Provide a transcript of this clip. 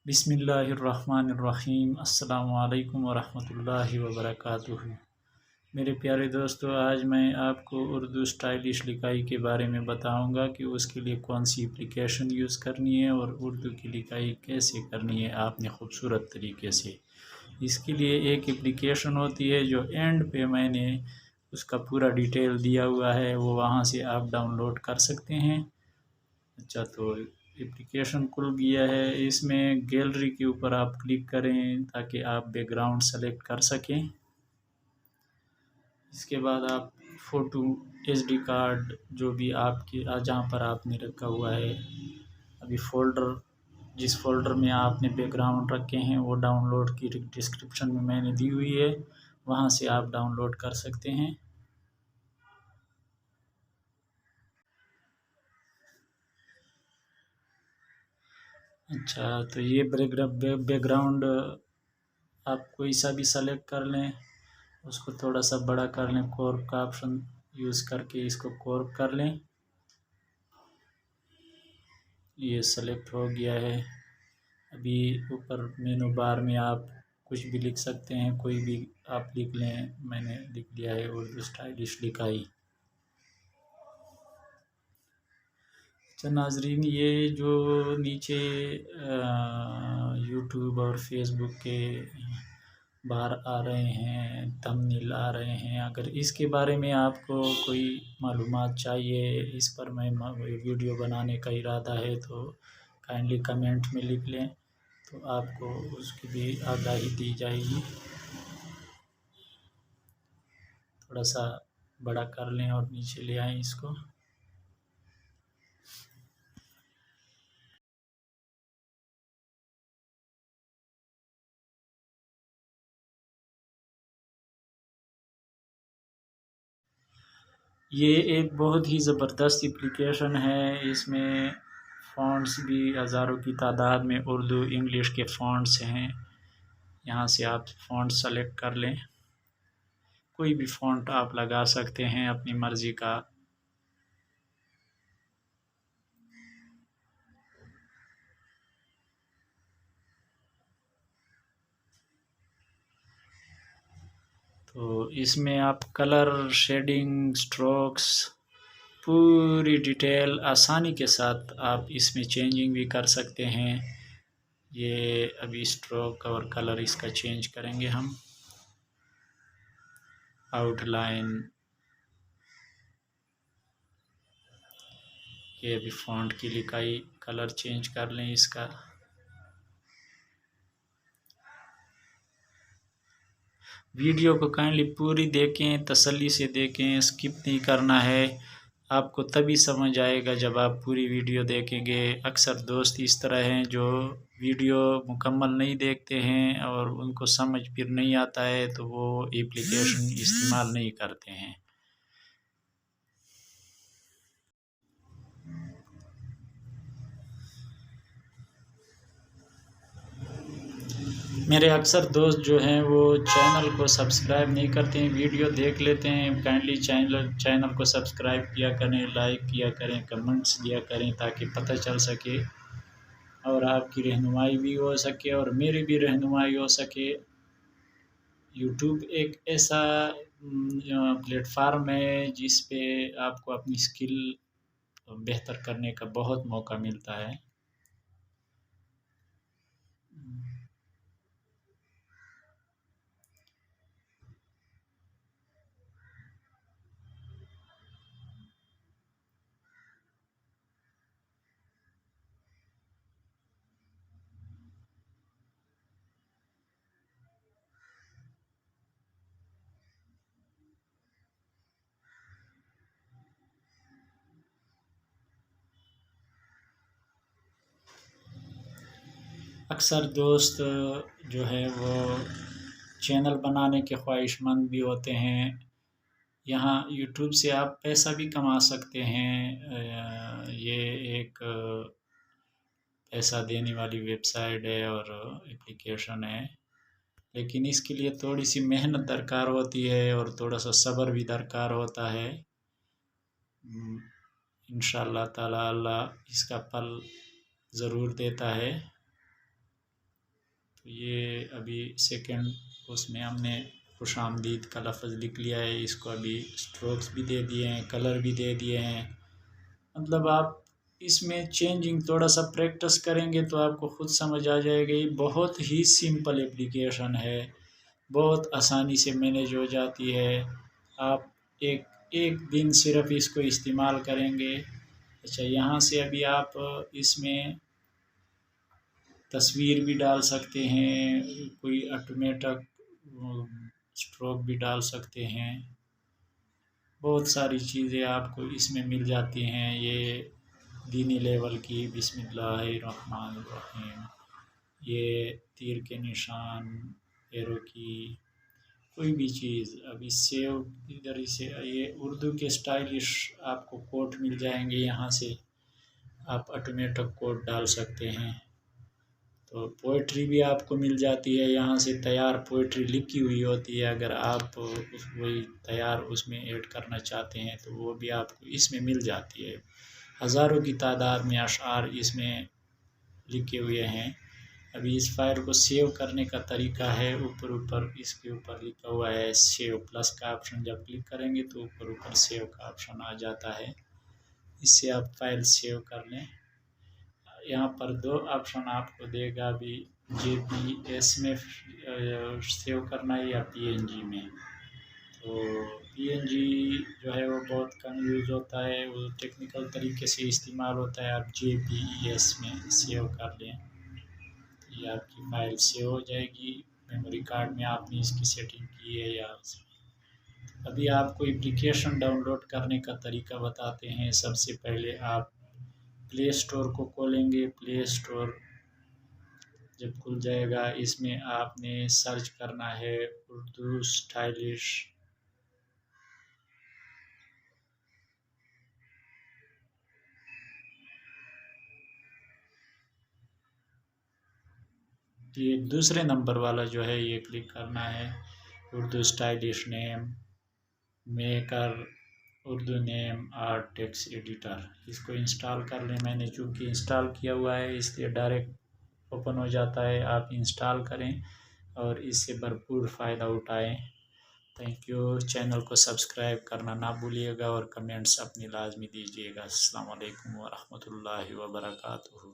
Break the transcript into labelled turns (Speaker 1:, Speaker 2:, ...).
Speaker 1: बिस्मिल्लाहिर्रहमानिर्रहीम। अस्सलामु अलैकुम वरहमतुल्लाहि वबरकातुहू। मेरे प्यारे दोस्तों, आज मैं आपको उर्दू स्टाइलिश लिखाई के बारे में बताऊंगा कि उसके लिए कौन सी एप्लीकेशन यूज़ करनी है और उर्दू की लिखाई कैसे करनी है आपने खूबसूरत तरीके से। इसके लिए एक एप्लीकेशन होती है जो एंड पे मैंने उसका पूरा डिटेल दिया हुआ है, वो वहाँ से आप डाउनलोड कर सकते हैं। अच्छा, तो एप्लीकेशन खुल गया है। इसमें गैलरी के ऊपर आप क्लिक करें ताकि आप बैकग्राउंड सेलेक्ट कर सकें। इसके बाद आप फ़ोटो, एसडी कार्ड, जो भी आपके जहाँ पर आपने रखा हुआ है, अभी फ़ोल्डर, जिस फ़ोल्डर में आपने बैकग्राउंड रखे हैं वो डाउनलोड की डिस्क्रिप्शन में मैंने दी हुई है, वहाँ से आप डाउनलोड कर सकते हैं। अच्छा, तो ये बैकग्राउंड आप कोई सा भी सेलेक्ट कर लें, उसको थोड़ा सा बड़ा कर लें, कॉर्प का ऑप्शन यूज़ करके इसको कॉर्प कर लें। ये सेलेक्ट हो गया है। अभी ऊपर मेनू बार में आप कुछ भी लिख सकते हैं, कोई भी आप लिख लें। मैंने लिख लिया है उर्दू स्टाइलिश लिखाई। तो नाजरीन, ये जो नीचे यूट्यूब और फेसबुक के बाहर आ रहे हैं, थंबनेल आ रहे हैं, अगर इसके बारे में आपको कोई मालूमात चाहिए, इस पर मैं वीडियो बनाने का इरादा है, तो काइंडली कमेंट में लिख लें, तो आपको उसकी भी आगाही दी जाएगी। थोड़ा सा बड़ा कर लें और नीचे ले आएँ इसको। ये एक बहुत ही ज़बरदस्त एप्लीकेशन है। इसमें फ़ॉन्ट्स भी हज़ारों की तादाद में उर्दू इंग्लिश के फ़ॉन्ट्स हैं। यहाँ से आप फ़ॉन्ट सेलेक्ट कर लें, कोई भी फ़ॉन्ट आप लगा सकते हैं अपनी मर्ज़ी का। तो इसमें आप कलर, शेडिंग, स्ट्रोक्स, पूरी डिटेल आसानी के साथ आप इसमें चेंजिंग भी कर सकते हैं। ये अभी स्ट्रोक और कलर इसका चेंज करेंगे हम। आउटलाइन, ये अभी फ़ॉन्ट की लिखाई, कलर चेंज कर लें इसका। वीडियो को काइंडली पूरी देखें, तसल्ली से देखें, स्किप नहीं करना है। आपको तभी समझ आएगा जब आप पूरी वीडियो देखेंगे। अक्सर दोस्त इस तरह हैं जो वीडियो मुकम्मल नहीं देखते हैं और उनको समझ फिर नहीं आता है, तो वो एप्लीकेशन इस्तेमाल नहीं करते हैं। मेरे अक्सर दोस्त जो हैं वो चैनल को सब्सक्राइब नहीं करते हैं, वीडियो देख लेते हैं। काइंडली चैनल को सब्सक्राइब किया करें, लाइक किया करें, कमेंट्स दिया करें, ताकि पता चल सके और आपकी रहनुमाई भी हो सके और मेरी भी रहनुमाई हो सके। यूट्यूब एक ऐसा प्लेटफार्म है जिस पे आपको अपनी स्किल बेहतर करने का बहुत मौका मिलता है। अक्सर दोस्त जो है वो चैनल बनाने के ख्वाहिशमंद भी होते हैं। यहाँ यूट्यूब से आप पैसा भी कमा सकते हैं। ये एक पैसा देने वाली वेबसाइट है और एप्लीकेशन है, लेकिन इसके लिए थोड़ी सी मेहनत दरकार होती है और थोड़ा सा सब्र भी दरकार होता है। इंशाअल्लाह ताला अल्लाह इसका फल ज़रूर देता है। تو یہ ابھی سیکنڈ اس میں ہم نے خوش آمدید کا لفظ لکھ لیا ہے، اس کو ابھی اسٹروکس بھی دے دیے ہیں، کلر بھی دے دیے ہیں۔ مطلب آپ اس میں چینجنگ تھوڑا سا پریکٹس کریں گے تو آپ کو خود سمجھ آ جائے گا۔ یہ بہت ہی سمپل اپلیکیشن ہے، بہت آسانی سے مینیج ہو جاتی ہے۔ آپ ایک دن صرف اس کو استعمال کریں گے۔ اچھا، یہاں سے ابھی آپ اس میں تصویر بھی ڈال سکتے ہیں، کوئی آٹومیٹک اسٹروک بھی ڈال سکتے ہیں، بہت ساری چیزیں آپ کو اس میں مل جاتی ہیں۔ یہ دینی لیول کی بسم اللہ الرحمن الرحیم، یہ تیر کے نشان، ایرو کی کوئی بھی چیز، ابھی سیو ادھر سے یہ اردو کے اسٹائلش آپ کو کوٹ مل جائیں گے، یہاں سے آپ آٹومیٹک کوٹ ڈال سکتے ہیں۔ تو پوئٹری بھی آپ کو مل جاتی ہے، یہاں سے تیار پوئٹری لکھی ہوئی ہوتی ہے، اگر آپ وہی تیار اس میں ایڈ کرنا چاہتے ہیں تو وہ بھی آپ کو اس میں مل جاتی ہے۔ ہزاروں کی تعداد میں اشعار اس میں لکھے ہوئے ہیں۔ ابھی اس فائل کو سیو کرنے کا طریقہ ہے، اوپر اس کے اوپر لکھا ہوا ہے سیو، پلس کا آپشن جب کلک کریں گے تو اوپر سیو کا آپشن آ جاتا ہے، اس سے آپ فائل سیو کر لیں۔ یہاں پر 2 آپشن آپ کو دے گا، ابھی JPS میں سیو کرنا ہے یا PNG میں۔ تو PNG جو ہے وہ بہت کم یوز ہوتا ہے، وہ ٹیکنیکل طریقے سے استعمال ہوتا ہے، آپ JPES میں سیو کر لیں، یہ آپ کی فائل سیو ہو جائے گی میموری کارڈ میں۔ آپ نے اس کی سیٹنگ کی ہے یا ابھی آپ کو اپلیکیشن ڈاؤن لوڈ کرنے کا طریقہ بتاتے ہیں۔ سب سے پہلے آپ پلے اسٹور کو کھولیں گے، پلے اسٹور جب کھل جائے گا اس میں آپ نے سرچ کرنا ہے اردو اسٹائلش۔ یہ دوسرے نمبر والا جو ہے یہ کلک کرنا ہے، اردو اسٹائلش نیم میکر، اردو نیم آرٹ ٹیکسٹ ایڈیٹر، اس کو انسٹال کر لیں۔ میں نے چونکہ انسٹال کیا ہوا ہے اس لیے ڈائریکٹ اوپن ہو جاتا ہے، آپ انسٹال کریں اور اس سے بھرپور فائدہ اٹھائیں۔ تھینک یو، چینل کو سبسکرائب کرنا نہ بھولیے گا اور کمنٹس اپنی لازمی دیجیے گا۔ السلام علیکم ورحمۃ اللہ وبرکاتہ۔